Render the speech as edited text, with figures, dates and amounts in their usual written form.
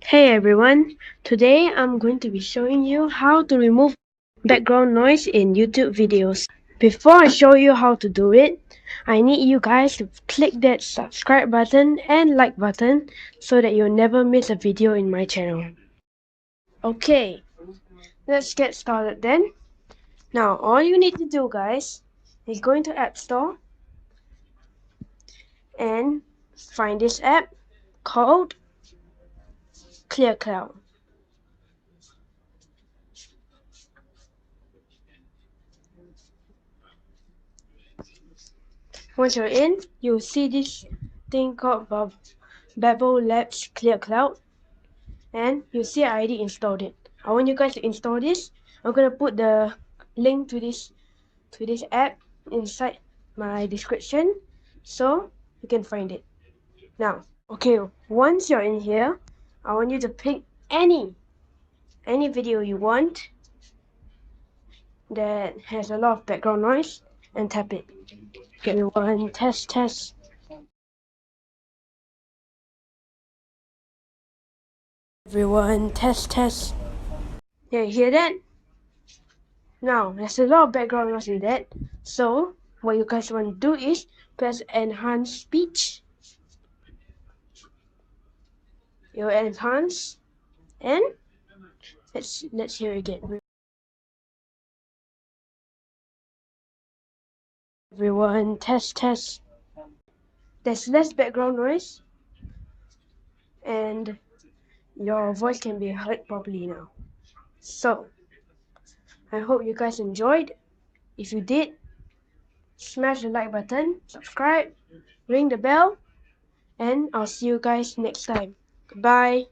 Hey everyone, today I'm going to be showing you how to remove background noise in YouTube videos. Before I show you how to do it, I need you guys to click that subscribe button and like button so that you'll never miss a video in my channel. Okay, let's get started then. Now all you need to do guys is go into App Store and find this app called Clear Cloud. Once you're in, you'll see this thing called Babel Labs Clear Cloud, and you'll see I already installed it. I want you guys to install this. I'm gonna put the link to this app inside my description so you can find it. Now, okay, once you're in here, I want you to pick any video you want that has a lot of background noise and tap it. Okay, one test. Everyone, test. Yeah, you hear that? Now, there's a lot of background noise in that. So, what you guys want to do is press enhance speech. You enhance, and let's hear it again. Everyone, test. There's less background noise, and your voice can be heard properly now. So, I hope you guys enjoyed. If you did, smash the like button, subscribe, ring the bell, and I'll see you guys next time. Goodbye.